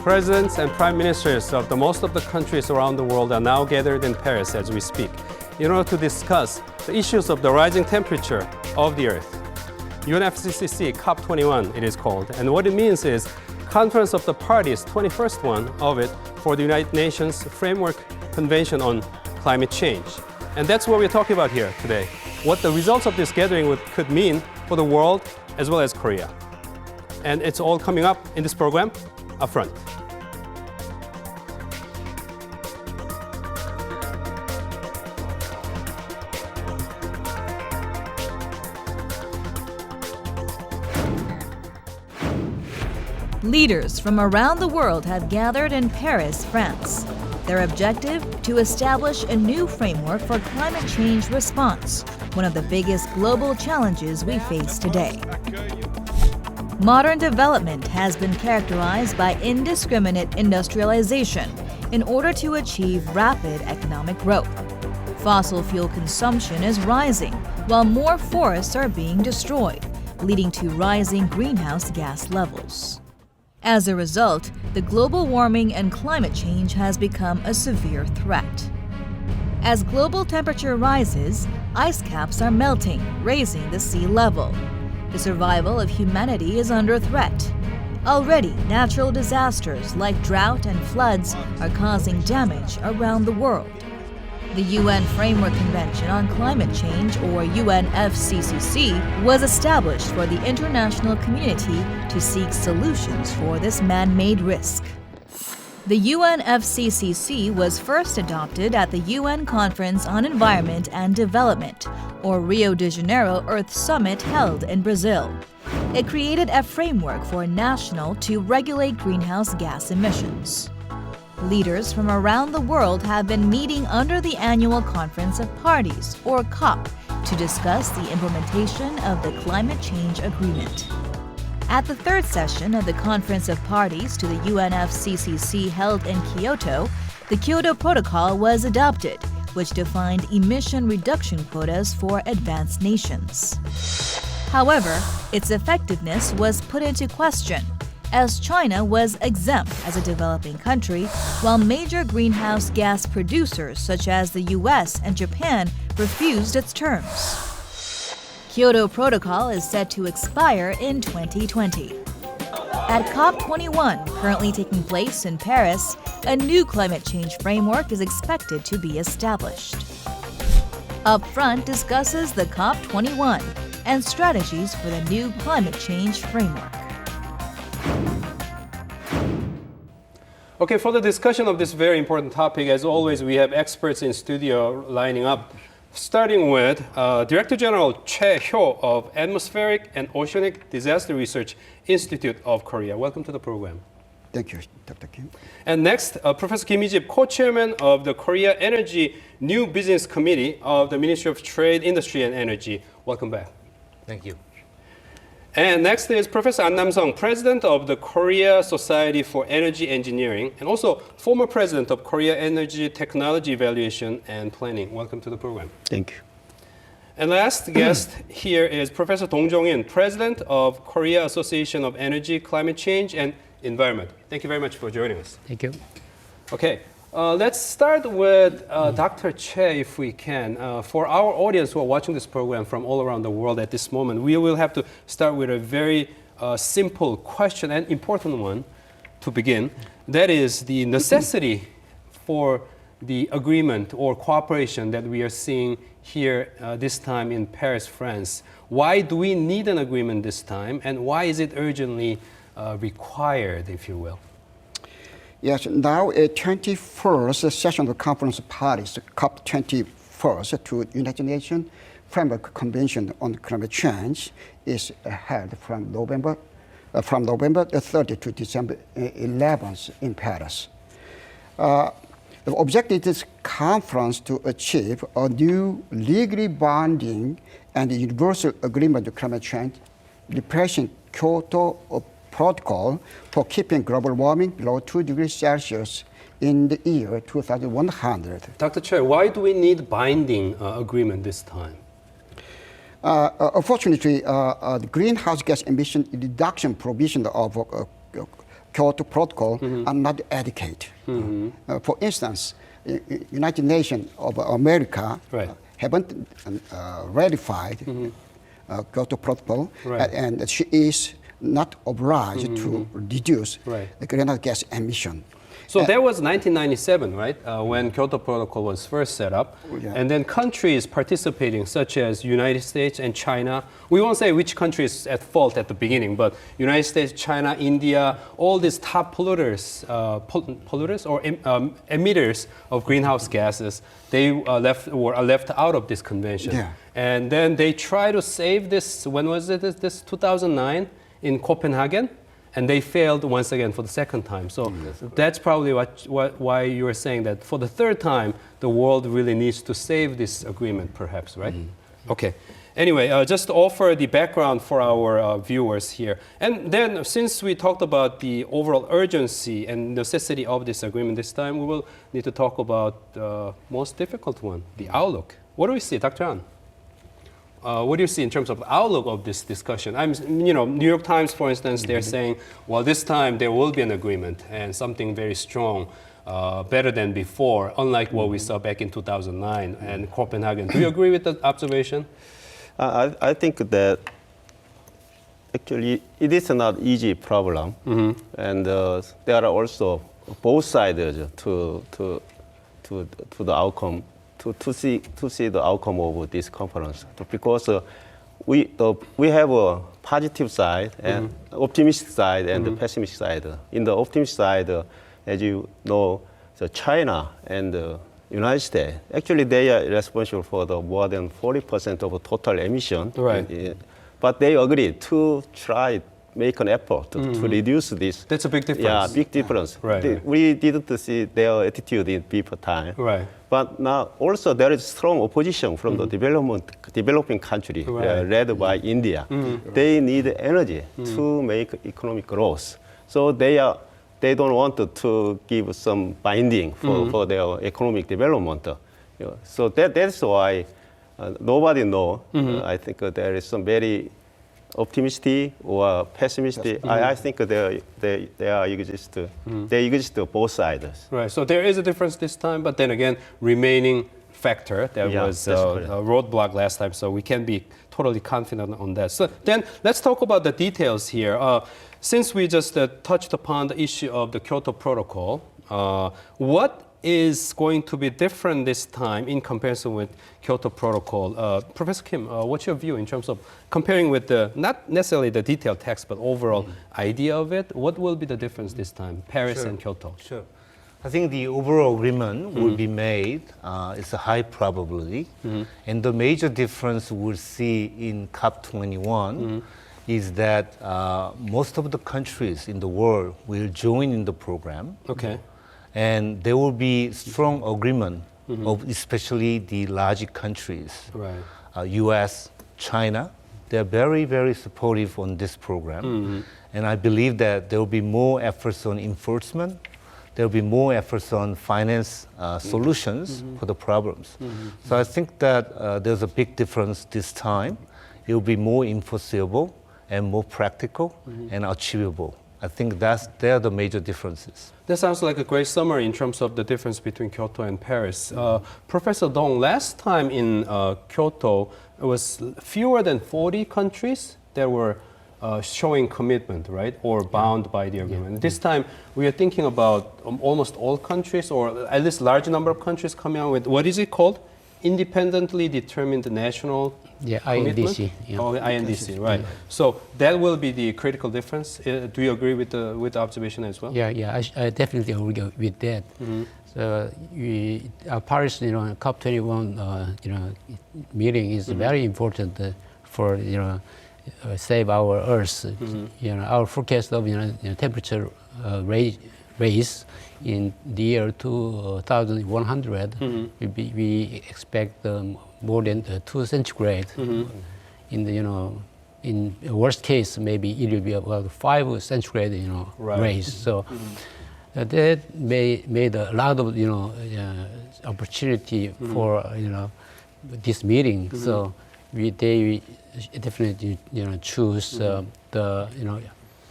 Presidents and prime ministers of most of the countries around the world are now gathered in Paris as we speak in order to discuss the issues of the rising temperature of the Earth. UNFCCC COP21 it is called, and what it means is Conference of the Parties, 21st one of it, for the United Nations Framework Convention on Climate Change. And that's what we're talking about here today, what the results of this gathering could mean for the world as well as Korea. And it's all coming up in this program, Upfront. Leaders from around the world have gathered in Paris, France. Their objective? To establish a new framework for climate change response, one of the biggest global challenges we face today. Modern development has been characterized by indiscriminate industrialization in order to achieve rapid economic growth. Fossil fuel consumption is rising, while more forests are being destroyed, leading to rising greenhouse gas levels. As a result, the global warming and climate change has become a severe threat. As global temperature rises, ice caps are melting, raising the sea level. The survival of humanity is under threat. Already, natural disasters like drought and floods are causing damage around the world. The UN Framework Convention on Climate Change, or UNFCCC, was established for the international community to seek solutions for this man-made risk. The UNFCCC was first adopted at the UN Conference on Environment and Development, or Rio de Janeiro Earth Summit held in Brazil. It created a framework for national to regulate greenhouse gas emissions. Leaders from around the world have been meeting under the Annual Conference of Parties, or COP, to discuss the implementation of the Climate Change Agreement. At the third session of the Conference of Parties to the UNFCCC held in Kyoto, the Kyoto Protocol was adopted, which defined emission reduction quotas for advanced nations. However, its effectiveness was put into question, as China was exempt as a developing country, while major greenhouse gas producers such as the US and Japan refused its terms. Kyoto Protocol is set to expire in 2020. At COP21, currently taking place in Paris, a new climate change framework is expected to be established. Upfront discusses the COP21 and strategies for the new climate change framework. Okay, for the discussion of this very important topic, as always, we have experts in studio lining up, starting with Director General Choi Hyo of Atmospheric and Oceanic Disaster Research Institute of Korea. Welcome to the program. Thank you, Dr. Kim. And next, Professor Hee-jip, co-chairman of the Korea Energy New Business Committee of the Ministry of Trade, Industry and Energy. Welcome back. Thank you. And next is Professor Ahn Nam-sung, president of the Korea Society for Energy Engineering, and also former president of Korea Energy Technology Evaluation and Planning. Welcome to the program. Thank you. And last guest here is Professor Jong-in, president of Korea Association of Energy, Climate Change, and Environment. Thank you very much for joining us. Thank you. Okay. Let's start with Dr. Choi, if we can. For our audience who are watching this program from all around the world at this moment, we will have to start with a very simple question and important one to begin. That is the necessity for the agreement or cooperation that we are seeing here this time in Paris, France. Why do we need an agreement this time, and why is it urgently required, if you will? Yes, now a 21st session of the Conference of Parties, COP21 to United Nations Framework Convention on Climate Change is held from November 30 to December 11th in Paris. The objective of this conference to achieve a new legally binding and universal agreement on climate change, replacing Kyoto Protocol for keeping global warming below 2 degrees Celsius in the year 2100. Dr. Choi, why do we need binding agreement this time? Unfortunately, the greenhouse gas emission reduction provision of Kyoto Protocol are not adequate. For instance, United Nations of America haven't ratified Kyoto Protocol, and she is not obliged to reduce the greenhouse gas emission. So that was 1997, right, when Kyoto Protocol was first set up. And then countries participating, such as United States and China, we won't say which country is at fault at the beginning, but United States, China, India, all these top polluters or emitters of greenhouse gases, they were left out of this convention. And then they try to save this, when was it, this 2009 in Copenhagen? And they failed once again for the second time. So that's probably why you were saying that for the third time, the world really needs to save this agreement, perhaps, right? Okay. Anyway, just to offer the background for our viewers here. And then since we talked about the overall urgency and necessity of this agreement this time, we will need to talk about the most difficult one, the outlook. What do we see, Dr. Ahn? What do you see in terms of the outlook of this discussion? New York Times, for instance, they're saying, well, this time there will be an agreement and something very strong, better than before, unlike what we saw back in 2009 and Copenhagen. Do you agree with that observation? I think that actually it is not easy problem, and there are also both sides to the outcome. To see the outcome of this conference, because we have a positive side and optimistic side and the pessimistic side. In the optimistic side, as you know, China and the United States, actually they are responsible for the more than 40% of total emission. But they agreed to try make an effort to reduce this. That's a big difference. Yeah, big difference. We didn't see their attitude in before time. But now also there is strong opposition from the developing country led by India. They need energy to make economic growth. So they don't want to give some binding for their economic development. So that's why nobody knows. I think there is some very optimistic or pessimistic. I think they exist both sides. Right. So there is a difference this time, but then again, remaining factor that was a roadblock last time. So we can be totally confident on that. So then let's talk about the details here. Since we just touched upon the issue of the Kyoto Protocol, what is going to be different this time in comparison with Kyoto Protocol? Professor Kim, what's your view in terms of comparing with not necessarily the detailed text, but overall idea of it? What will be the difference this time, Paris and Kyoto? I think the overall agreement will be made. It's a high probability. And the major difference we'll see in COP21 is that most of the countries in the world will join in the program. And there will be strong agreement of especially the large countries, US, China. They're very, very supportive on this program. And I believe that there will be more efforts on enforcement. There will be more efforts on finance solutions for the problems. So I think that there's a big difference this time. It will be more enforceable and more practical and achievable. I think they're the major differences. That sounds like a great summary in terms of the difference between Kyoto and Paris. Professor Dong, last time in Kyoto, it was fewer than 40 countries that were showing commitment, right, or bound by the agreement. This time, we are thinking about almost all countries, or at least large number of countries coming out with, what is it called? Independently determined national INDC. Oh, INDC, right. So that will be the critical difference. Do you agree with the observation as well? Yeah, I definitely agree with that. So Paris, COP21, meeting is very important for save our Earth. Our forecast of temperature raise in the year 2100, we expect more than 2 centigrade. In the in worst case, maybe it will be about 5 centigrade raise. So that made a lot of opportunity for this meeting. So they definitely choose the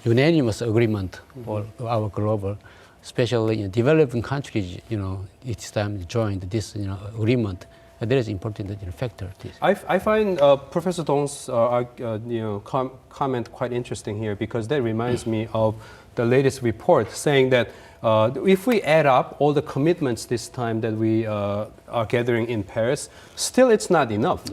unanimous agreement for our global, especially in developing countries, each time joined this, agreement. That is important factor. I find Professor Dong's comment quite interesting here, because that reminds me of the latest report saying that if we add up all the commitments this time that we are gathering in Paris, still it's not enough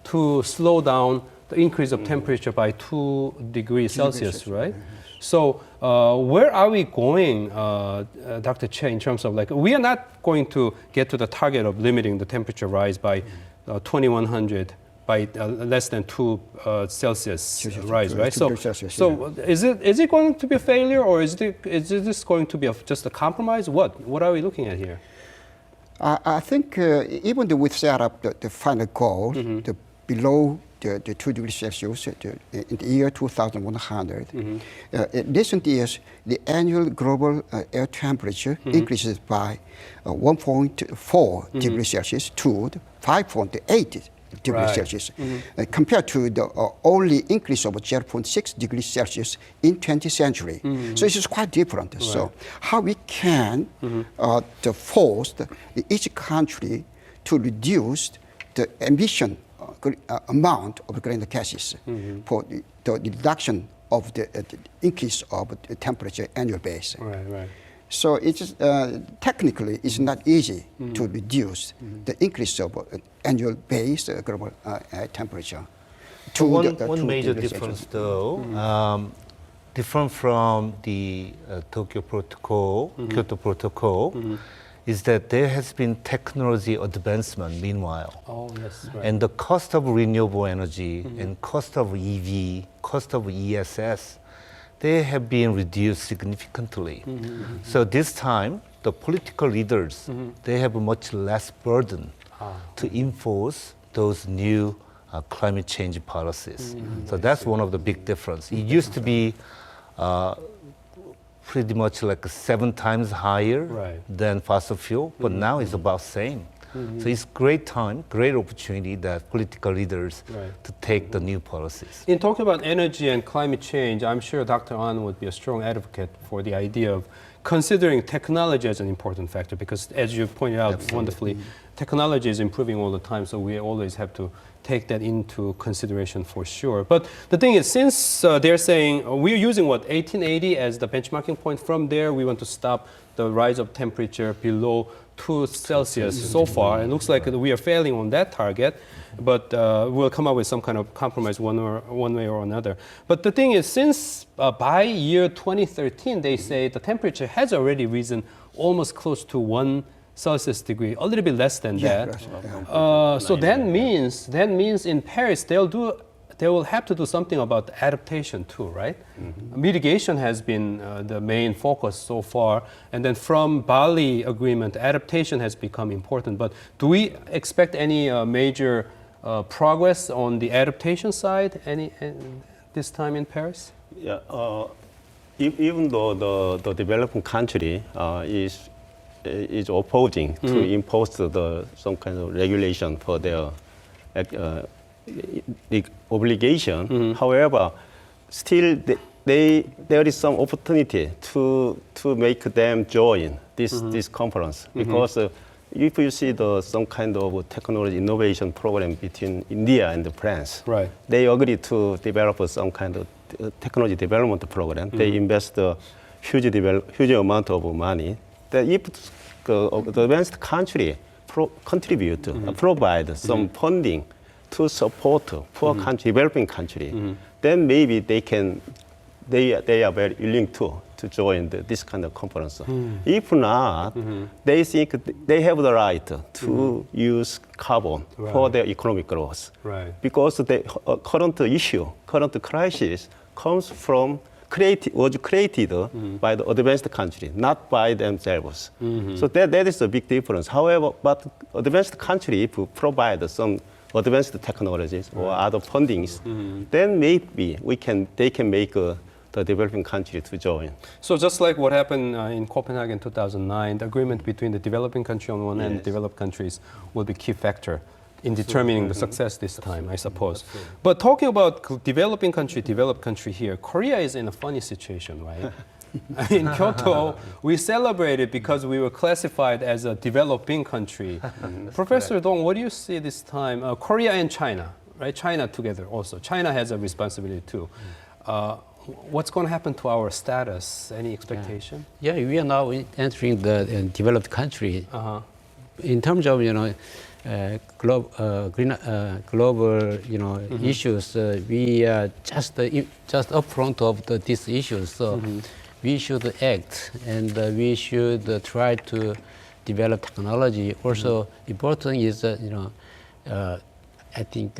to slow down the increase of temperature by 2 degrees Celsius, right? So where are we going, Dr. Choi, in terms of we are not going to get to the target of limiting the temperature rise by 2100 by less than 2 Celsius rise, right? So is it going to be a failure, or is this going to be just a compromise? What are we looking at here? I think even though we've set up the final goal, the below the 2 degrees Celsius in the year 2100, in recent years, the annual global air temperature increases by 1.4 degrees Celsius to 5.8 degrees Celsius, compared to the only increase of 0.6 degrees Celsius in 20th century. So this is quite different. So how we can force each country to reduce the emission amount of greenhouse gases for the reduction of the increase of the temperature annual base. Right. So it's technically it's not easy to reduce the increase of annual base global temperature. To one major difference, though, different from the Tokyo Protocol, Kyoto Protocol, is that there has been technology advancement meanwhile. Oh, yes, right. And the cost of renewable energy and cost of EV, cost of ESS, they have been reduced significantly. So this time, the political leaders, they have a much less burden to enforce those new climate change policies. So that's one of the big differences. It used to be pretty much like 7 times higher than fossil fuel, but now it's about same. So it's great time, great opportunity that political leaders to take the new policies. In talking about energy and climate change, I'm sure Dr. Ahn would be a strong advocate for the idea of considering technology as an important factor, because as you pointed out wonderfully, technology is improving all the time, so we always have to take that into consideration for sure. But the thing is, since they're saying we're using 1880 as the benchmarking point, from there we want to stop the rise of temperature below 2 Celsius so far, and it looks like we are failing on that target, but we'll come up with some kind of compromise one way or another. But the thing is, since by year 2013, they say the temperature has already risen almost close to 1 Celsius degree, a little bit less than that. So that means in Paris they will have to do something about adaptation too, right? Mitigation has been the main focus so far, and then from Bali agreement, adaptation has become important. But do we expect any major progress on the adaptation side this time in Paris? Yeah, even though the developing country is opposing to impose some kind of regulation for their the obligation. However, still there is some opportunity to make them join this conference, because if you see some kind of technology innovation program between India and France, they agree to develop some kind of technology development program. They invest a huge amount of money. That if the advanced country contribute, provide some funding to support poor country, developing country, then maybe they are very willing to join this kind of conference. If not, they think they have the right to use carbon for their economic growth. Because the current crisis comes from was created by the advanced country, not by themselves. So that is a big difference. However, but advanced country provide some advanced technologies or other fundings, then maybe they can make the developing country to join. So just like what happened in Copenhagen 2009, the agreement between the developing country on one hand and developed countries will be key factor in determining the success this time, I suppose. But talking about developing country, developed country here, Korea is in a funny situation, right? In Kyoto, we celebrated because we were classified as a developing country. Professor Dong, what do you see this time? Korea and China, right? China together also. China has a responsibility too. What's going to happen to our status? Any expectation? Yeah, we are now entering the developed country. In terms of global issues, we are just upfront of these issues. So we should act, and we should try to develop technology. Also, important is I think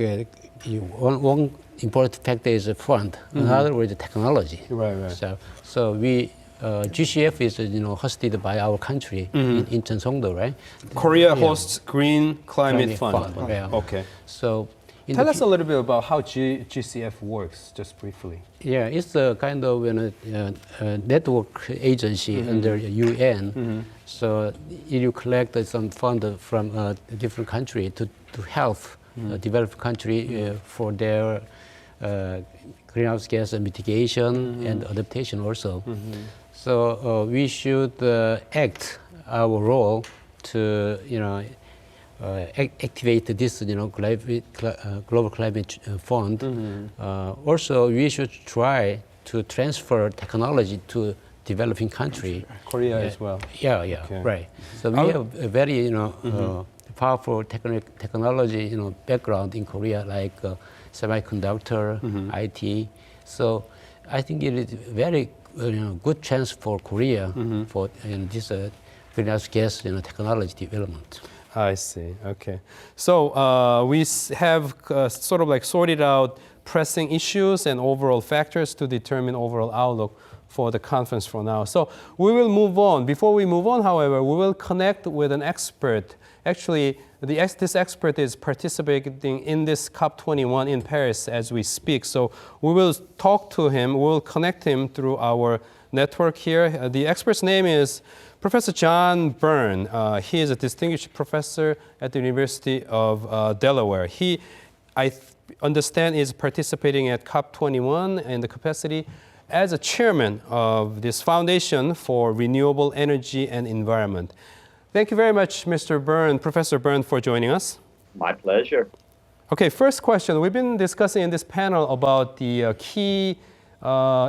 one important factor is fund. In other words, technology. Right. So we GCF is hosted by our country in Cheongsong-do, right? Korea hosts Green Climate Fund. Yeah. Okay. So tell us a little bit about how GCF works, just briefly. Yeah, it's a kind of a network agency under UN. So you collect some fund from different country to help developed country for their greenhouse gas mitigation and adaptation also. So we should act our role to activate this global climate fund. Also, we should try to transfer technology to developing country. Korea as well. Yeah, Okay. right. So we have a very powerful technology background in Korea, like semiconductor, IT. So I think it is very good chance for Korea for this greenhouse gas technology development. I see. Okay. So we have sort of like sorted out pressing issues and overall factors to determine overall outlook for the conference for now. So we will move on. Before we move on, however, we will connect with an expert. Actually, this expert is participating in this COP21 in Paris as we speak. So we will talk to him. We will connect him through our network here. The expert's name is Professor John Byrne. He is a distinguished professor at the University of Delaware. He, I understand, is participating at COP21 in the capacity as a chairman of this Foundation for Renewable Energy and Environment. Thank you very much, Mr. Byrne, Professor Byrne, for joining us. My pleasure. Okay, first question. We've been discussing in this panel about the key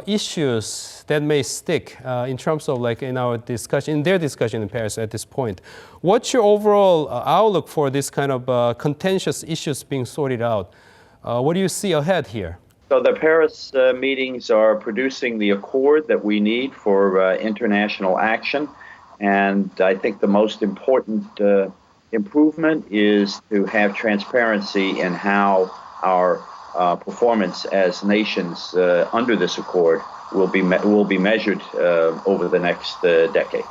issues that may stick in terms of like in their discussion in Paris at this point. What's your overall outlook for this kind of contentious issues being sorted out? What do you see ahead here? So the Paris meetings are producing the accord that we need for international action. And I think the most important improvement is to have transparency in how our performance as nations under this accord will be measured over the next decade.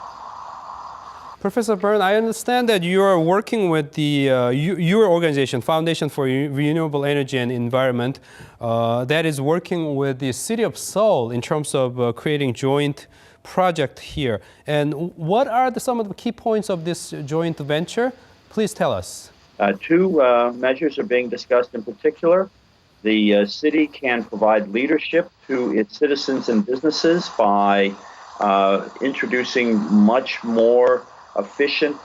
Professor Byrne, I understand that you are working with the your organization, Foundation for Renewable Energy and Environment, that is working with the city of Seoul in terms of creating joint project here. And what are some of the key points of this joint venture? Please tell us. Two measures are being discussed in particular. The city can provide leadership to its citizens and businesses by introducing much more efficient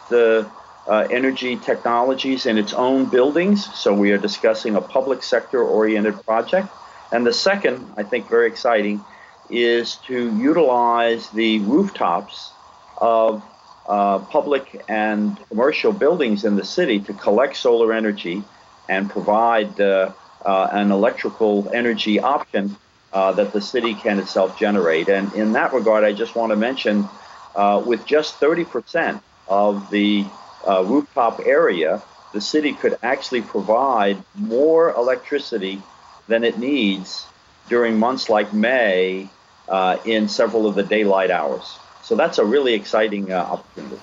energy technologies in its own buildings. So we are discussing a public sector-oriented project. And the second, I think very exciting, is to utilize the rooftops of public and commercial buildings in the city to collect solar energy and provide an electrical energy option that the city can itself generate. And in that regard, I just want to mention, with just 30% of the rooftop area, the city could actually provide more electricity than it needs during months like May in several of the daylight hours. So that's a really exciting opportunity.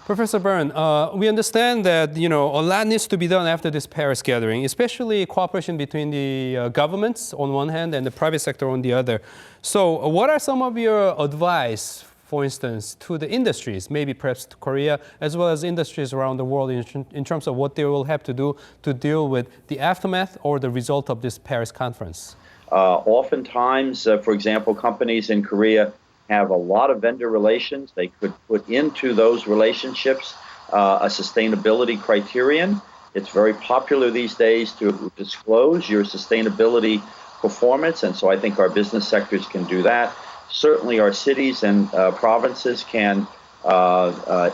Professor Byrne, we understand that a lot needs to be done after this Paris gathering, especially cooperation between the governments on one hand and the private sector on the other. So what are some of your advice for instance, to the industries, maybe perhaps to Korea, as well as industries around the world in terms of what they will have to do to deal with the aftermath or the result of this Paris conference? Oftentimes, for example, companies in Korea have a lot of vendor relations. They could put into those relationships a sustainability criterion. It's very popular these days to disclose your sustainability performance, and so I think our business sectors can do that. Certainly our cities and provinces can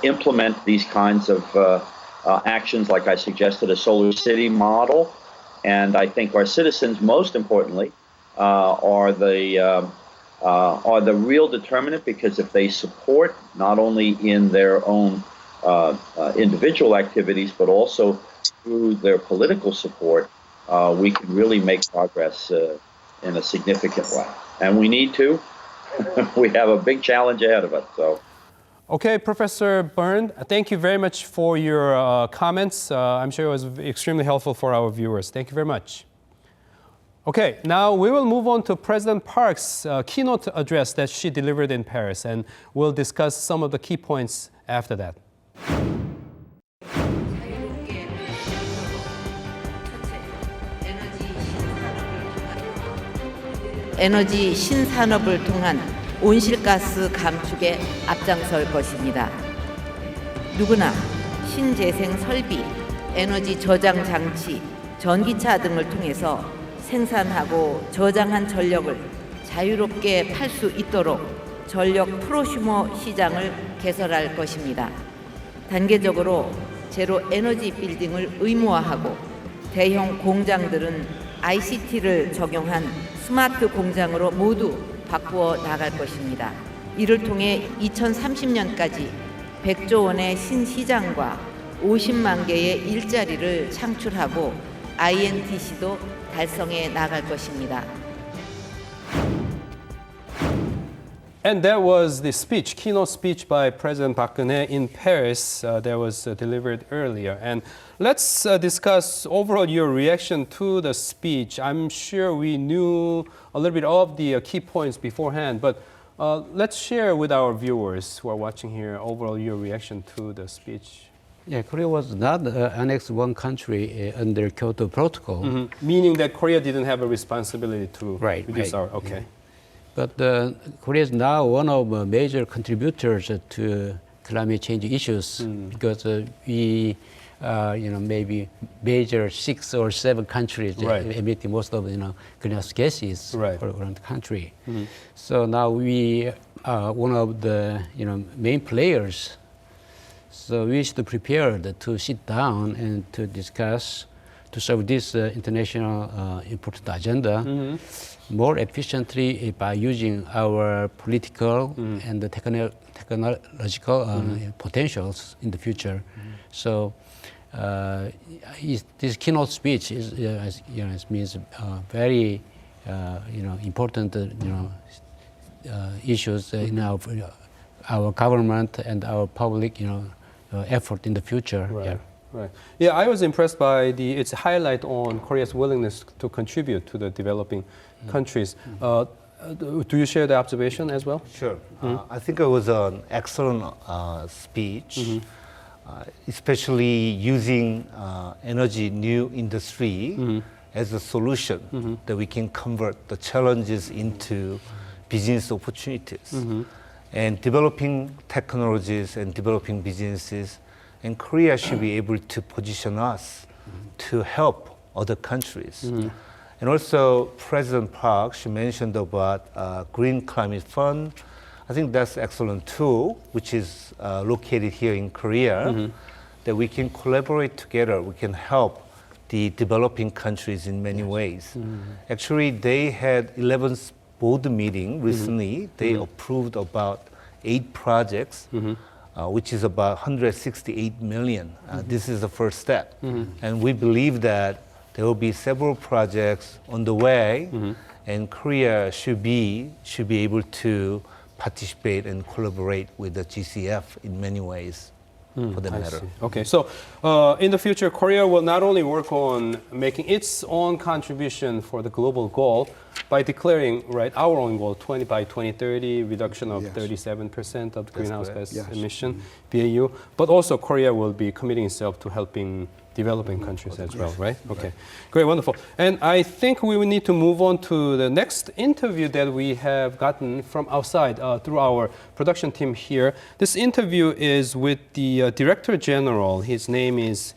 implement these kinds of actions, like I suggested, a solar city model. And I think our citizens, most importantly, are the real determinant, because if they support, not only in their own individual activities, but also through their political support, we can really make progress in a significant way. And we need to. We have a big challenge ahead of us. So. Okay, Professor Byrne, thank you very much for your comments. I'm sure it was extremely helpful for our viewers. Thank you very much. Okay, now we will move on to President Park's keynote address that she delivered in Paris, and we'll discuss some of the key points after that. 에너지 신산업을 통한 온실가스 감축에 앞장설 것입니다. 누구나 신재생 설비, 에너지 저장 장치, 전기차 등을 통해서 생산하고 저장한 전력을 자유롭게 팔 수 있도록 전력 프로슈머 시장을 개설할 것입니다. 단계적으로 제로 에너지 빌딩을 의무화하고 대형 공장들은 ICT를 적용한 스마트 공장으로 모두 바꾸어 나갈 것입니다. 이를 통해 2030년까지 100조 원의 신시장과 50만 개의 일자리를 창출하고 INTC도 달성해 나갈 것입니다. And that was the speech, keynote speech by President Park Geun-hye in Paris that was delivered earlier. And let's discuss overall your reaction to the speech. I'm sure we knew a little bit of the key points beforehand, but let's share with our viewers who are watching here overall your reaction to the speech. Yeah, Korea was not annexed one country under Kyoto Protocol. Mm-hmm. Meaning that Korea didn't have a responsibility to reduce our... Okay. Yeah. But Korea is now one of the major contributors to climate change issues because we, maybe major 6 or 7 countries emitting most of greenhouse gases around the country. Mm-hmm. So now we are one of the main players. So we should prepare to sit down and to discuss to serve this international important agenda more efficiently by using our political and the technological potentials in the future. So this keynote speech is, means very important issues in our government and our public effort in the future. Right. Yeah. Right. Yeah, I was impressed by its highlight on Korea's willingness to contribute to the developing countries. Do you share the observation as well? Sure. I think it was an excellent speech, especially using energy new industry as a solution that we can convert the challenges into business opportunities. And developing technologies and developing businesses, and Korea should be able to position us to help other countries. And also, President Park, she mentioned about Green Climate Fund. I think that's an excellent tool, which is located here in Korea, that we can collaborate together. We can help the developing countries in many ways. Actually, they had 11th board meeting recently. They approved about 8 projects, which is about 168 million. This is the first step. And we believe that there will be several projects on the way, and Korea should be able to participate and collaborate with the GCF in many ways, for that matter. Okay, so in the future, Korea will not only work on making its own contribution for the global goal, by declaring our own goal, by 2030, reduction of Yes. 37% of the greenhouse gas Yes. emission, BAU. But also Korea will be committing itself to helping developing countries as well, right? Okay, great, wonderful. And I think we will need to move on to the next interview that we have gotten from outside through our production team here. This interview is with the Director General. His name is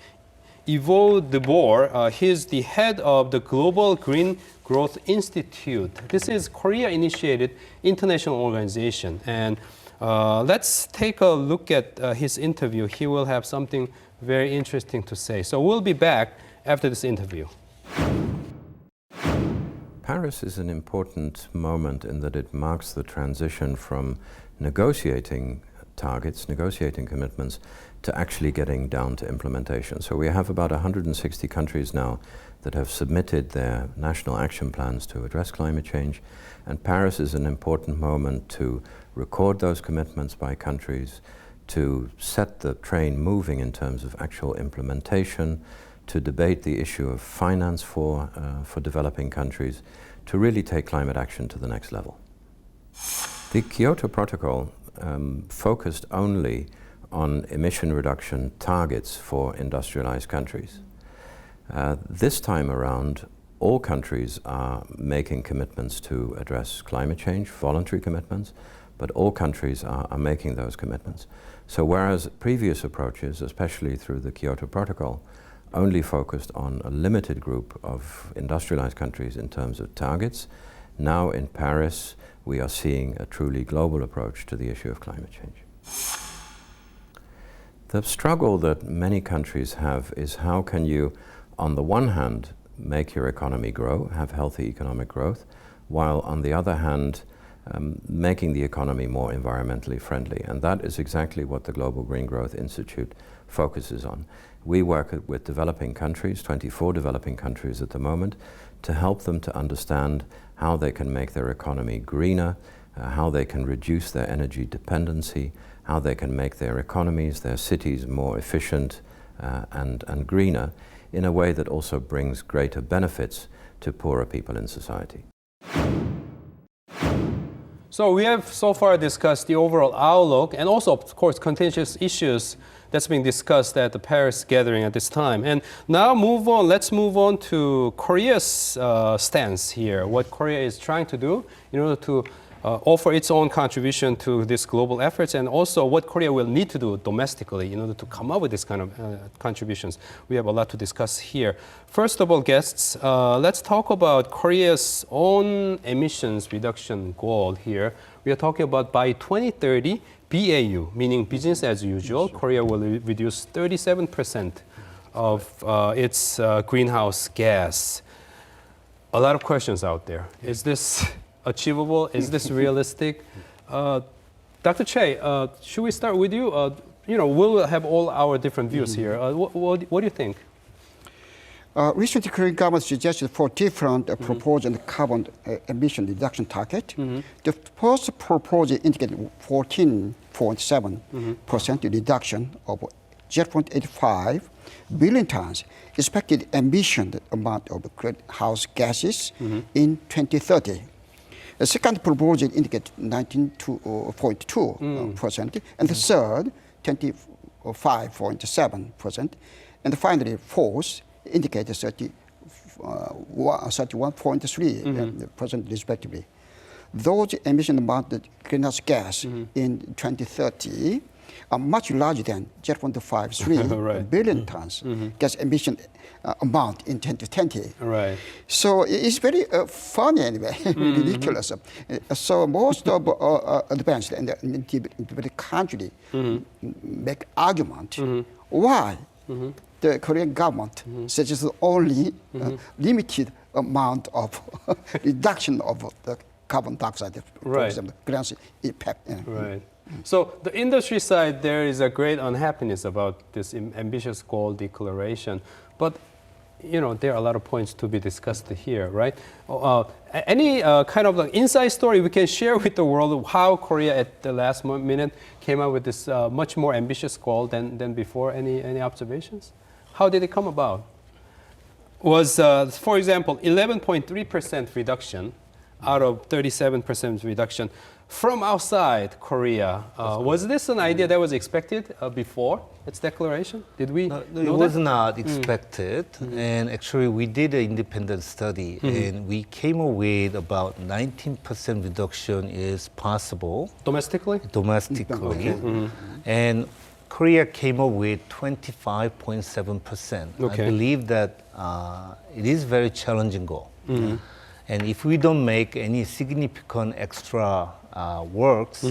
Ivo de Boer. He's the head of the Global Green Growth Institute. This is Korea-initiated international organization. And let's take a look at his interview. He will have something very interesting to say. So we'll be back after this interview. Paris is an important moment in that it marks the transition from negotiating targets, negotiating commitments, to actually getting down to implementation. So we have about 160 countries now that have submitted their national action plans to address climate change, and Paris is an important moment to record those commitments by countries, to set the train moving in terms of actual implementation, to debate the issue of finance for developing countries, to really take climate action to the next level. The Kyoto Protocol focused only on emission reduction targets for industrialized countries. This time around, all countries are making commitments to address climate change, voluntary commitments, but all countries are making those commitments. So whereas previous approaches, especially through the Kyoto Protocol, only focused on a limited group of industrialized countries in terms of targets, now in Paris we are seeing a truly global approach to the issue of climate change. The struggle that many countries have is how can you, on the one hand, make your economy grow, have healthy economic growth, while on the other hand, making the economy more environmentally friendly. And that is exactly what the Global Green Growth Institute focuses on. We work with developing countries, 24 developing countries at the moment, to help them to understand how they can make their economy greener, how they can reduce their energy dependency, how they can make their economies, their cities more efficient and greener in a way that also brings greater benefits to poorer people in society. So we have so far discussed the overall outlook and also, of course, contentious issues that's being discussed at the Paris gathering at this time. And now let's move on to Korea's stance here, what Korea is trying to do in order to offer its own contribution to these global efforts, and also what Korea will need to do domestically in order to come up with this kind of contributions. We have a lot to discuss here. First of all, guests, let's talk about Korea's own emissions reduction goal here. We are talking about by 2030, BAU, meaning business as usual, Korea will reduce 37% of its greenhouse gas. A lot of questions out there. Is this achievable? Is this realistic? Dr. Choi, should we start with you? We'll have all our different views here. What do you think? Recently, Korean government suggested 4 different proposed carbon emission reduction target. The first proposal indicated 14.7% reduction of 0.85 billion tons expected emission amount of greenhouse gases in 2030. The second proposal indicated 19.2%, and the third 25.7%, and finally fourth indicated 31.3% respectively. Those emission amount of greenhouse gas in 2030 are much larger than 0.53 billion tons gas emission amount in 2020. Right. So it's very funny anyway, ridiculous. So most of advanced and developed countries make argument why the Korean government suggests only limited amount of reduction of the carbon dioxide, for example, greenhouse impact. Right. So the industry side, there is a great unhappiness about this ambitious goal declaration, but there are a lot of points to be discussed here, right? Any kind of inside story we can share with the world of how Korea at the last minute came up with this much more ambitious goal than before? Any observations? How did it come about? Was, for example, 11.3% reduction out of 37% reduction from outside Korea. Was this an idea that was expected before its declaration? Did we No, know it was that? not expected, and actually we did an independent study, and we came up with about 19% reduction is possible Domestically? domestically, and Korea came up with 25.7%. Okay. I believe that it is very challenging goal, and if we don't make any significant extra works,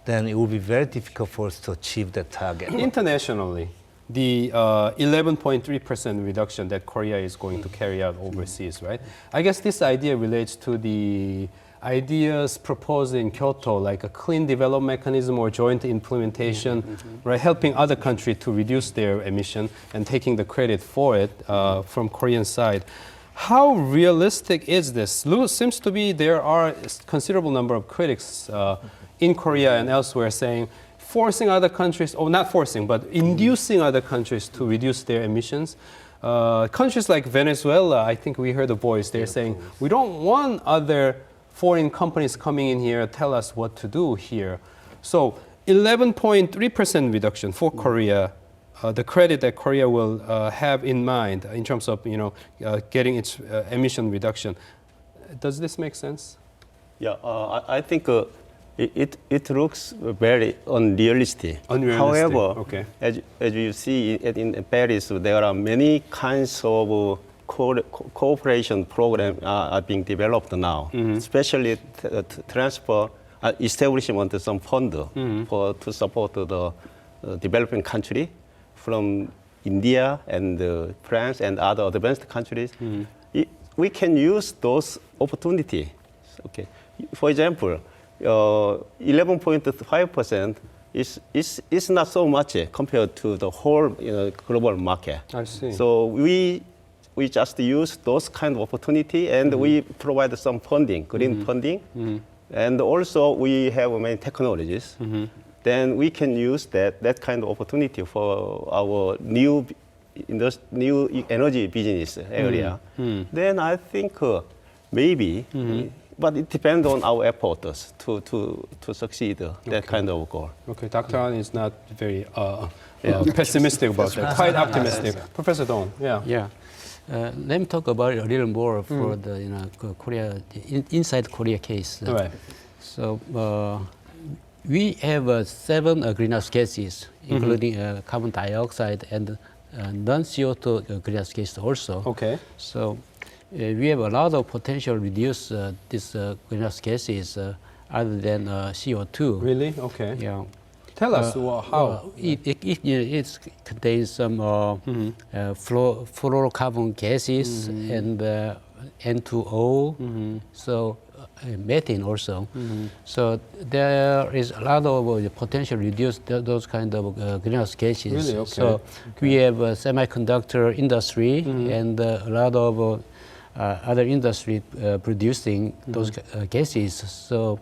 then it will be very difficult for us to achieve that target. Internationally, the 11.3% reduction that Korea is going to carry out overseas, right? I guess this idea relates to the ideas proposed in Kyoto, like a clean development mechanism or joint implementation, right? Helping other countries to reduce their emission and taking the credit for it from Korean side. How realistic is this? Seems to be there are a considerable number of critics in Korea and elsewhere saying forcing other countries, or not forcing, but inducing other countries to reduce their emissions. Countries like Venezuela, I think we heard a voice, they're saying, we don't want other foreign companies coming in here tell us what to do here. So 11.3% reduction for Korea. The credit that Korea will have in mind in terms of getting its emission reduction. Does this make sense? Yeah, I think it looks very unrealistic. Unrealistic, However, okay. as you see in Paris, there are many kinds of cooperation programs are being developed now, especially establishment of some fund to support the developing country from India and France and other advanced countries. We can use those opportunities. Okay. For example, 11.5% is not so much compared to the whole global market. I see. So we just use those kind of opportunity and we provide some funding, green funding, and also we have many technologies. Then we can use that kind of opportunity for our new energy business area. Then I think maybe, but it depends on our efforts to succeed that kind of goal. Okay, Dr. Ahn is not very pessimistic about that, quite optimistic. Professor Dong, yeah. Yeah. Let me talk about it a little more for the Korea inside Korea case. Right. So we have 7 greenhouse gases, including carbon dioxide and non-CO2 greenhouse gases also. Okay. So we have a lot of potential to reduce these greenhouse gases other than CO2. Really? Okay. Yeah. Tell us how. It contains some fluorocarbon gases and N2O, so methane also. So there is a lot of potential to reduce those kind of greenhouse gases. Really? Okay. So we have a semiconductor industry and a lot of other industry producing those gases. So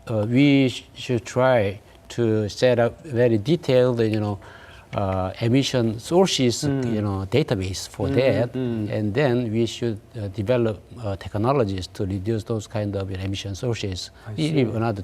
we should try to set up very detailed, emission sources, database for that, and then we should develop technologies to reduce those kind of emission sources. Another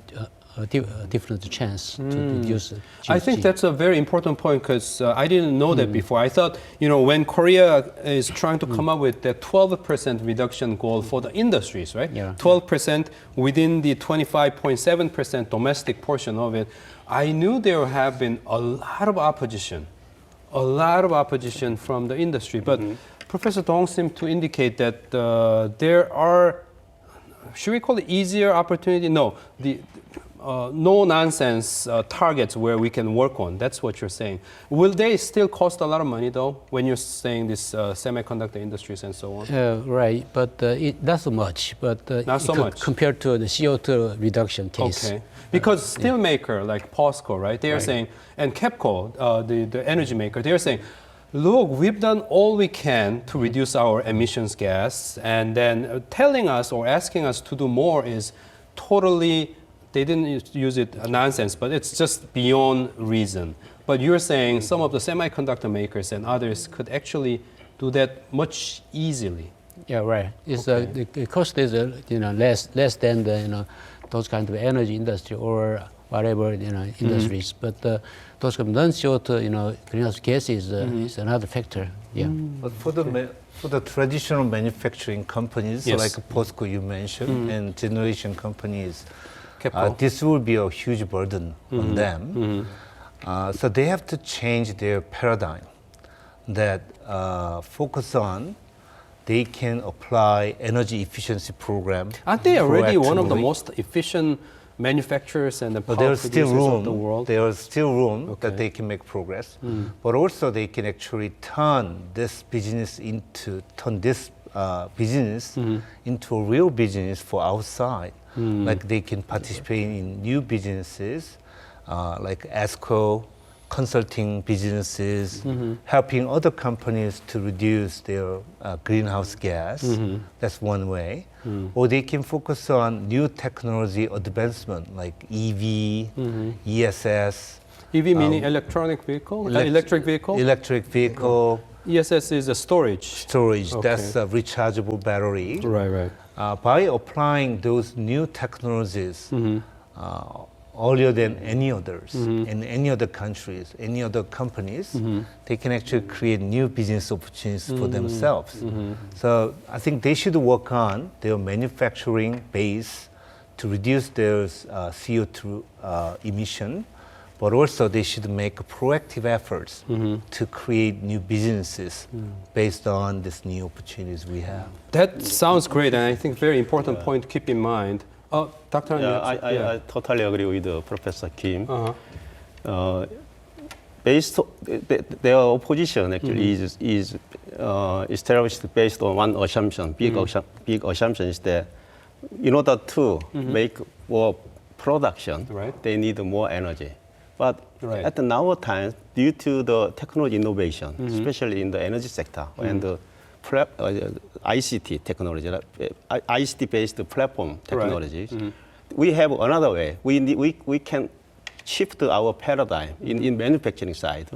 different chance to reduce. I think that's a very important point because I didn't know that before. I thought, when Korea is trying to come up with the 12% reduction goal for the industries, right? Yeah. 12% within the 25.7% domestic portion of it. I knew there have been a lot of opposition from the industry. But Professor Dong seemed to indicate that there are, should we call it easier opportunity? No, no nonsense targets where we can work on. That's what you're saying. Will they still cost a lot of money though, when you're saying this semiconductor industries and so on? Right, but not so much. But not so much compared to the CO2 reduction case. Okay, because steelmaker like POSCO, right? They are saying, and KEPCO, the energy maker, they are saying, look, we've done all we can to reduce our emissions gas, and then telling us or asking us to do more is totally. They didn't use it nonsense, but it's just beyond reason. But you're saying some of the semiconductor makers and others could actually do that much easily. Yeah, right. It's the cost is less than the those kind of energy industry or whatever industries, but those kind of non-CO2 greenhouse gases is another factor. Yeah. But for the traditional manufacturing companies like POSCO you mentioned and generation companies, this will be a huge burden on them. So they have to change their paradigm that focus on they can apply energy efficiency program. Aren't they already one of the most efficient manufacturers and the power producers of the world? There is still room that they can make progress, but also they can actually turn this business into a real business for outside. Like they can participate in new businesses, like ESCO, consulting businesses, helping other companies to reduce their greenhouse gas. That's one way. Or they can focus on new technology advancement like EV, ESS. EV meaning electric vehicle? Electric vehicle. ESS is a storage. That's a rechargeable battery. Right. By applying those new technologies earlier than any others in any other countries, any other companies, they can actually create new business opportunities for themselves. So I think they should work on their manufacturing base to reduce their CO2 emission, but also they should make proactive efforts to create new businesses based on these new opportunities we have. That sounds great, and I think very important point to keep in mind. Dr. I totally agree with Professor Kim. Based their opposition actually is established based on one assumption. Big assumption is that in order to make more production, they need more energy. But at the now time, due to the technology innovation, especially in the energy sector and the ICT technology, ICT-based platform technologies, we have another way. We can shift our paradigm in manufacturing side.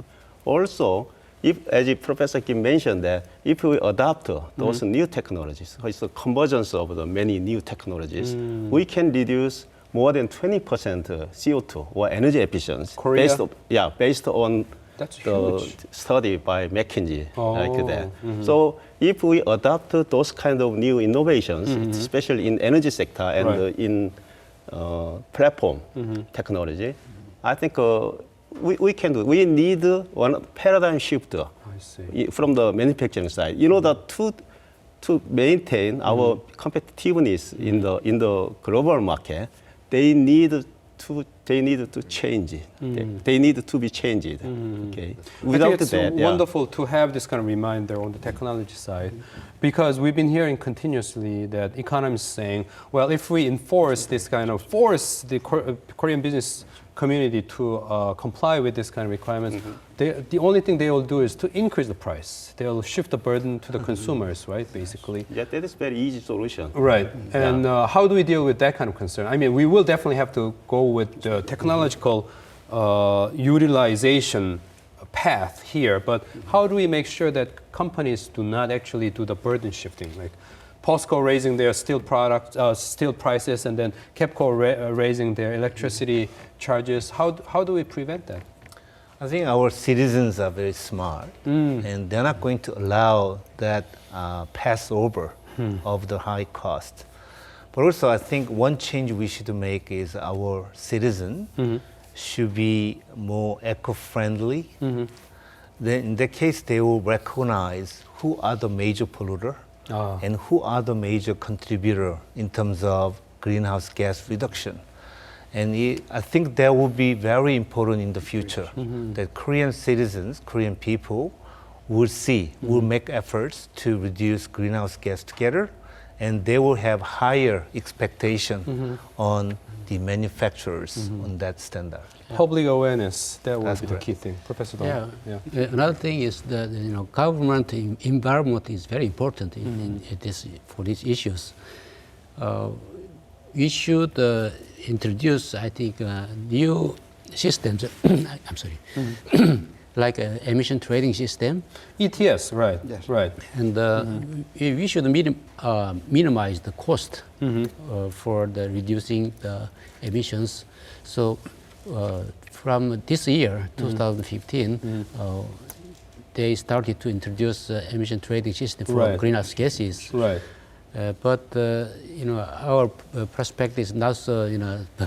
Also, if, as Professor Kim mentioned, that if we adopt those new technologies, it's a convergence of the many new technologies, we can reduce more than 20% CO2 or energy efficiency based on the study by McKinsey, like that. So if we adopt those kind of new innovations, especially in energy sector and in platform technology, I think we can do. We need one paradigm shift from the manufacturing side. That to maintain our competitiveness in the global market, they need to change it. They need to be changed. Okay. Without I think it's wonderful to have this kind of reminder on the technology side, because we've been hearing continuously that economists saying, well, if we force the Korean business community to comply with this kind of requirements, the only thing they will do is to increase the price. They'll shift the burden to the consumers, right, basically. Yeah, that is a very easy solution. Right. And how do we deal with that kind of concern? I mean, we will definitely have to go with the technological utilization path here, but how do we make sure that companies do not actually do the burden shifting? Like POSCO raising their steel prices, and then KEPCO raising their electricity charges. How do we prevent that? I think our citizens are very smart, and they're not going to allow that pass over of the high cost. But also, I think one change we should make is our citizen should be more eco-friendly. Then in that case, they will recognize who are the major polluter and who are the major contributor in terms of greenhouse gas reduction. And I think that will be very important in the future, that Korean citizens, Korean people will make efforts to reduce greenhouse gas together, and they will have higher expectation on the manufacturers on that standard. Public awareness, that will be the key thing. Professor Dong. Another thing is that government involvement is very important for these issues. We should introduce, I think, new systems. I'm sorry. like an emission trading system. ETS, right? Yes. Right. And we should minimize the cost for the reducing the emissions. So from this year, 2015, they started to introduce emission trading system for Right. greenhouse gases. Right. But our perspective is not so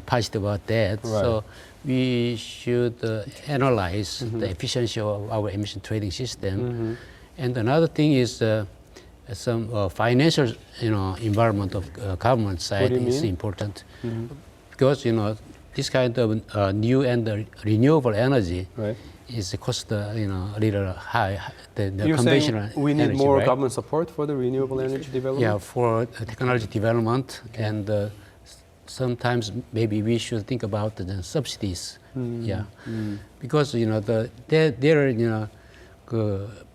positive about that. Right. So we should analyze the efficiency of our emission trading system. And another thing is some financial environment of government side do you is mean? important because this kind of new and renewable energy Right. is cost a little high. The You're conventional saying we need energy, more right? government support for the renewable energy development? Yeah, for technology development, and sometimes maybe we should think about the subsidies. Yeah, because their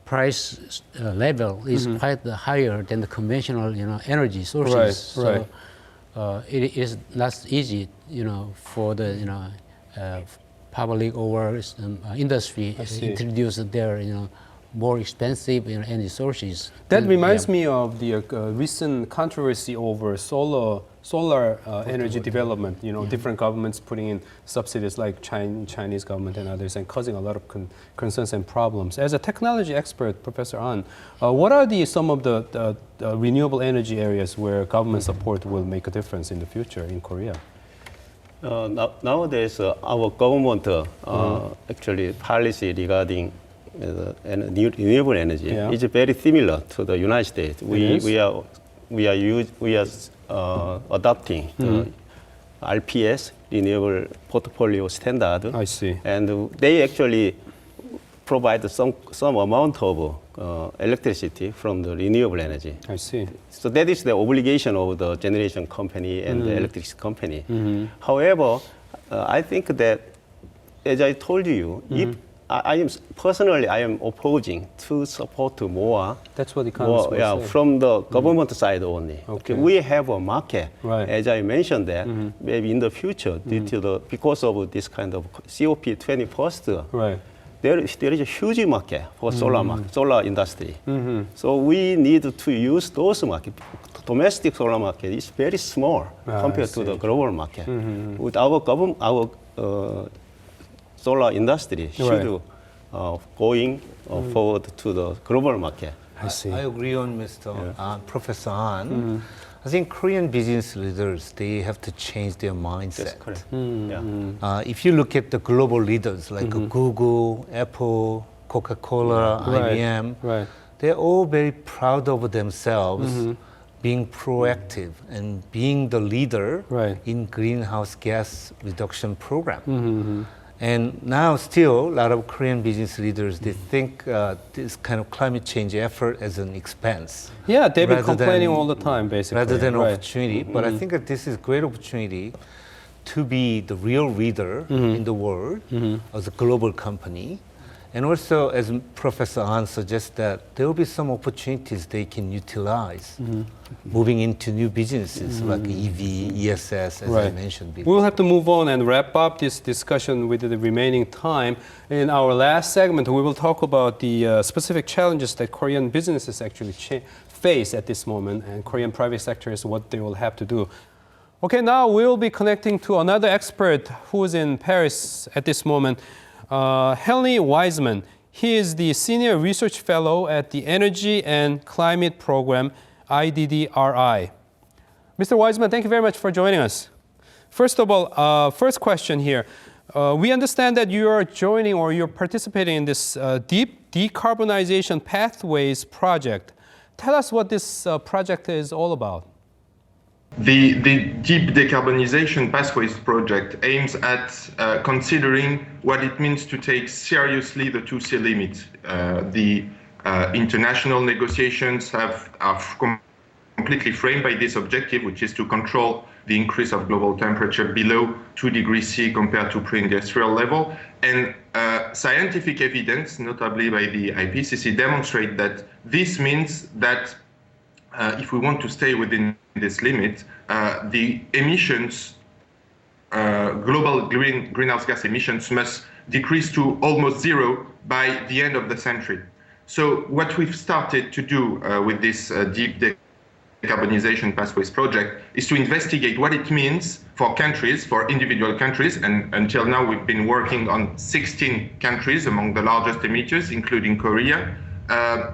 price level is quite higher than the conventional energy sources. Right, So it is not easy, for the public or industry introduce their more expensive energy sources. That reminds me of the recent controversy over solar energy development. Different governments putting in subsidies like Chinese government and others, and causing a lot of concerns and problems. As a technology expert, Professor Ahn, what are some of the renewable energy areas where government support will make a difference in the future in Korea? Nowadays, our government actually policy regarding renewable energy is very similar to the United States. We are adopting the RPS, Renewable Portfolio Standard. I see. And they actually provide some amount of electricity from the renewable energy. I see. So that is the obligation of the generation company and the electricity company. However, I think that, as I told you, if I am opposing to support more. That's what economists will say. From the government side only. Okay. We have a market, Right. as I mentioned that maybe in the future, because of this kind of COP21, Right. there is a huge market for solar industry. So we need to use those markets. Domestic solar market is very small compared to the global market. With our solar industry should going forward to the global market. I see. I agree on Professor Ahn. I think Korean business leaders, they have to change their mindset. That's correct. Yeah. If you look at the global leaders like Google, Apple, Coca-Cola, IBM, Right. they're all very proud of themselves being proactive and being the leader in greenhouse gas reduction program. And now still, a lot of Korean business leaders, they think this kind of climate change effort as an expense. Yeah, they've been rather complaining than- all the time, basically. Rather than Right. opportunity. But I think that this is a great opportunity to be the real leader in the world as a global company. And also, as Professor Ahn suggests, that there will be some opportunities they can utilize moving into new businesses like EV, ESS, as I mentioned before. We'll have to move on and wrap up this discussion with the remaining time. In our last segment, we will talk about the specific challenges that Korean businesses actually face at this moment, and Korean private sectors, what they will have to do. Okay, now we'll be connecting to another expert who is in Paris at this moment. Henry Wiseman. He is the Senior Research Fellow at the Energy and Climate Program, IDDRI. Mr. Wiseman, thank you very much for joining us. First of all, first question here. We understand that you are joining or you're participating in this Deep Decarbonization Pathways project. Tell us what this project is all about. The Deep Decarbonization Pathways project aims at considering what it means to take seriously the 2C limit. The international negotiations are completely framed by this objective, which is to control the increase of global temperature below 2 degrees C compared to pre-industrial level. And scientific evidence, notably by the IPCC, demonstrate that this means that if we want to stay within this limit, the emissions global greenhouse gas emissions must decrease to almost zero by the end of the century. So what we've started to do with this deep decarbonization pathways project is to investigate what it means for countries, for individual countries, and until now we've been working on 16 countries among the largest emitters, including Korea,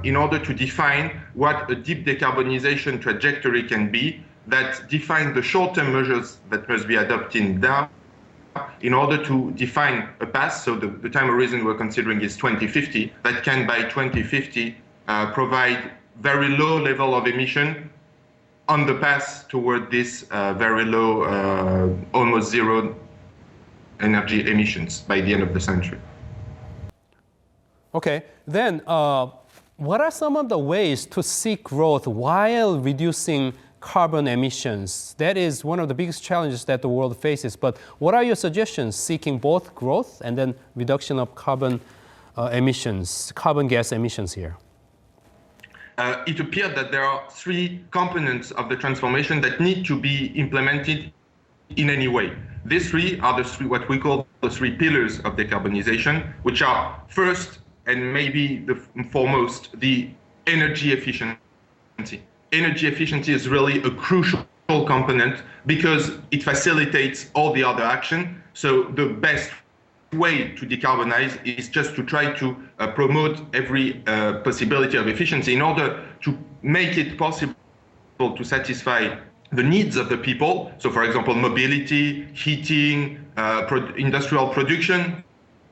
in order to define what a deep decarbonization trajectory can be that define the short-term measures that must be adopted now in order to define a path. So the time horizon we're considering is 2050, that can by 2050 provide very low level of emission on the path toward this very low, almost zero energy emissions by the end of the century. Okay, then what are some of the ways to seek growth while reducing carbon emissions? That is one of the biggest challenges that the world faces. But what are your suggestions seeking both growth and then reduction of carbon emissions, carbon gas emissions here? It appeared that there are three components of the transformation that need to be implemented in any way. These three are what we call the three pillars of decarbonization, which are first, and maybe the foremost, the energy efficiency. Energy efficiency is really a crucial component because it facilitates all the other action. So the best way to decarbonize is just to try to promote every possibility of efficiency in order to make it possible to satisfy the needs of the people. So for example, mobility, heating, industrial production,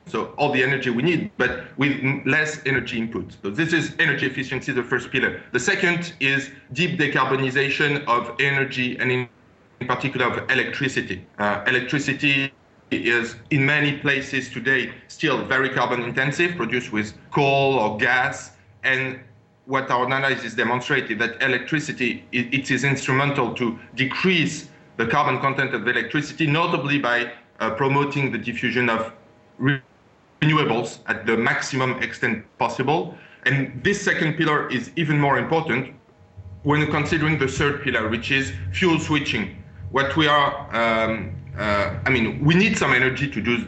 so all the energy we need, but with less energy input. So this is energy efficiency, the first pillar. The second is deep decarbonization of energy and in particular of electricity. Electricity is in many places today still very carbon intensive, produced with coal or gas. And what our analysis demonstrated that electricity, it is instrumental to decrease the carbon content of electricity, notably by promoting the diffusion of renewables at the maximum extent possible. And this second pillar is even more important when considering the third pillar, which is fuel switching. What we are, we need some energy to do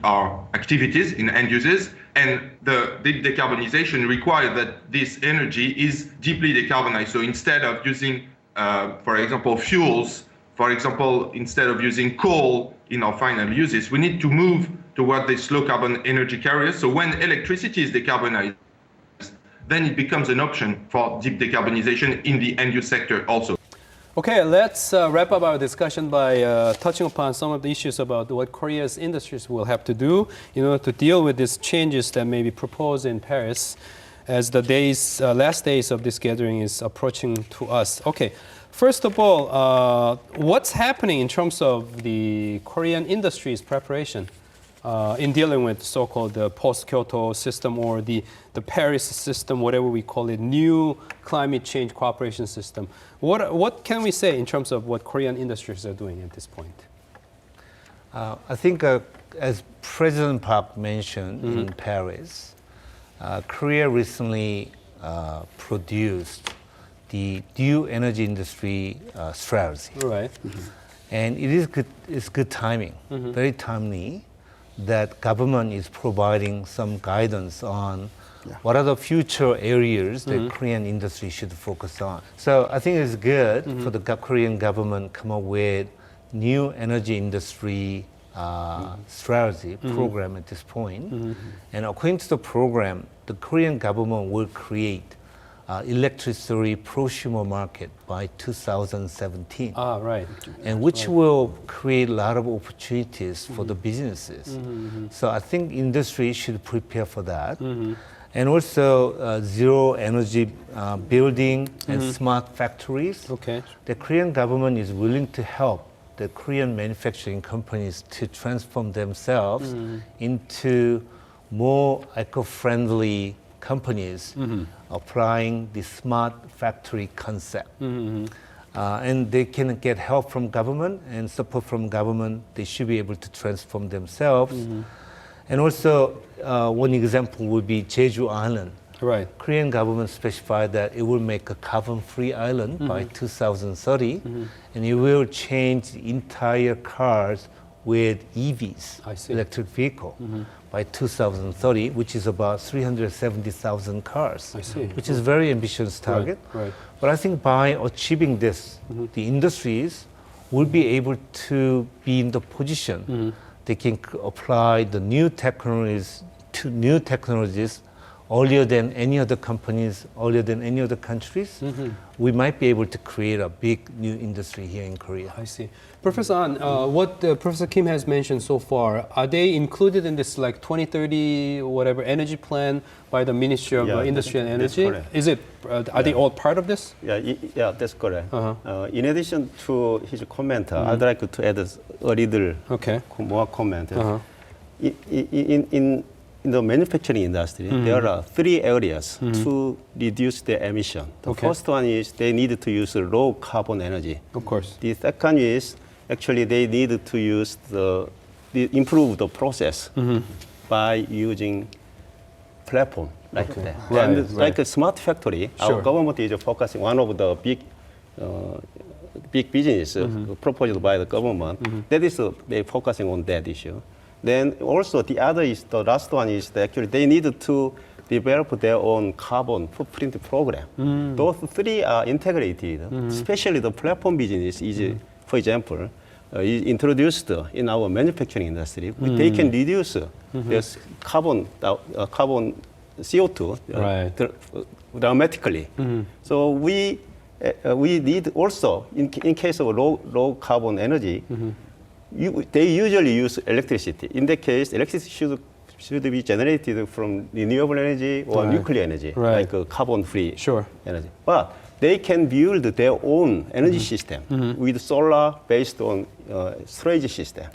our activities in end uses, and the decarbonization requires that this energy is deeply decarbonized. So instead of using, for example, fuels, for example, instead of using coal in our final uses, we need to move toward these low carbon energy carriers. So when electricity is decarbonized, then it becomes an option for deep decarbonization in the end use sector also. Okay, let's wrap up our discussion by touching upon some of the issues about what Korea's industries will have to do in order to deal with these changes that may be proposed in Paris as the last days of this gathering is approaching to us. Okay, first of all, what's happening in terms of the Korean industry's preparation in dealing with so-called the post-Kyoto system or the Paris system, whatever we call it, new climate change cooperation system? What can we say in terms of what Korean industries are doing at this point? I think as President Park mentioned in Paris, Korea recently produced the new energy industry strategy. Right. And it's good timing, very timely, that government is providing some guidance on what are the future areas that Korean industry should focus on. So I think it's good for the Korean government come up with new energy industry strategy program at this point. And according to the program, the Korean government will create electricity prosumer market by 2017. Right. And which will create a lot of opportunities for the businesses. So I think industry should prepare for that. And also zero energy building and smart factories. Okay. The Korean government is willing to help the Korean manufacturing companies to transform themselves into more eco-friendly companies applying the smart factory concept. And they can get help from government and support from government. They should be able to transform themselves. And also, one example would be Jeju Island. Right. Korean government specified that it will make a carbon-free island by 2030, and it will change the entire cars with EVs, I see. electric vehicle, by 2030, which is about 370,000 cars, I see. which is a very ambitious target. Right. But I think by achieving this, the industries will be able to be in the position they can apply the new technologies earlier than any other companies, earlier than any other countries. We might be able to create a big new industry here in Korea. I see. Professor Ahn, what Professor Kim has mentioned so far, are they included in this like 2030 whatever energy plan by the Ministry of Industry and that's Energy? correct. Is it? Are they all part of this? Yeah, that's correct. In addition to his comment, I'd like to add a little more comment. In the manufacturing industry, there are 3 areas to reduce the emission. The first one is they need to use low carbon energy. Of course. The second is actually they need to use improve the process by using platform like that. Right, And like a smart factory, our government is focusing one of the big business proposed by the government. That is they focusing on that issue. Then also the last one is that actually they need to develop their own carbon footprint program. Those 3 are integrated, especially the platform business is, for example, is introduced in our manufacturing industry. They can reduce their carbon CO2 dramatically. So we need also, in case of low carbon energy, they usually use electricity. In that case, electricity should be generated from renewable energy or nuclear energy, like carbon-free energy. But they can build their own energy system with solar based on storage system,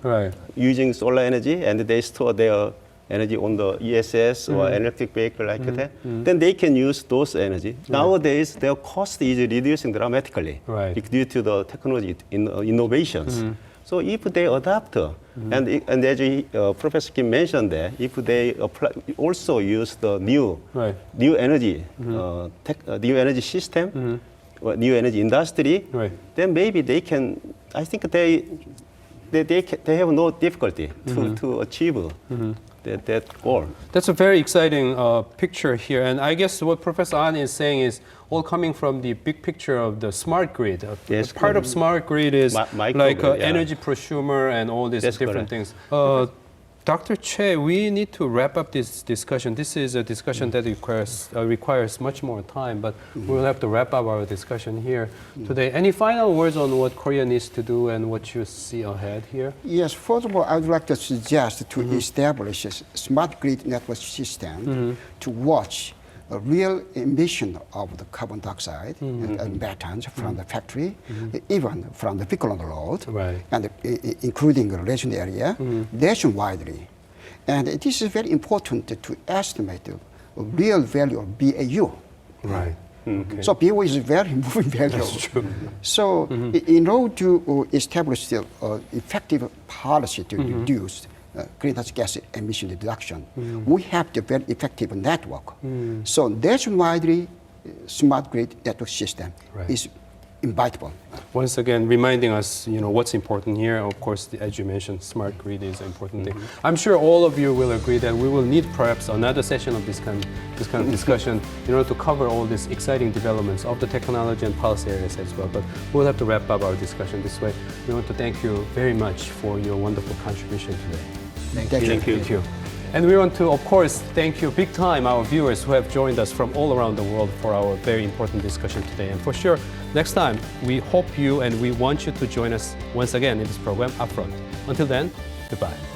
using solar energy, and they store their energy on the ESS or electric vehicle like that. Then they can use those energy. Nowadays, their cost is reducing dramatically due to the technology innovations. So if they adapt, and as Professor Kim mentioned that, if they also use the new energy, new energy system, new energy industry, then maybe they can. I think they have no difficulty to achieve that goal. That's a very exciting picture here, and I guess what Professor Ahn is saying is all coming from the big picture of the smart grid. Yes, part of smart grid is like energy prosumer and all these different things. Dr. Choi, we need to wrap up this discussion. This is a discussion that requires much more time, but we'll have to wrap up our discussion here today. Any final words on what Korea needs to do and what you see ahead here? Yes, first of all, I would like to suggest to establish a smart grid network system to watch a real emission of the carbon dioxide and methanes from the factory, even from the vehicle on the road, and including the resident area, nationwidely. And this is very important to estimate the real value of BAU. So BAU is a very moving value. That's true. So in order to establish the effective policy to reduce greenhouse gas emission reduction, we have the very effective network. So nationwide smart grid network system is inevitable. Once again, reminding us, what's important here. Of course, as you mentioned, smart grid is an important thing. I'm sure all of you will agree that we will need perhaps another session of this kind of discussion in order to cover all these exciting developments of the technology and policy areas as well. But we'll have to wrap up our discussion this way. We want to thank you very much for your wonderful contribution today. Thank you. And we want to, of course, thank you big time, our viewers who have joined us from all around the world for our very important discussion today. And for sure, next time, we hope you and we want you to join us once again in this program, Upfront. Until then, goodbye.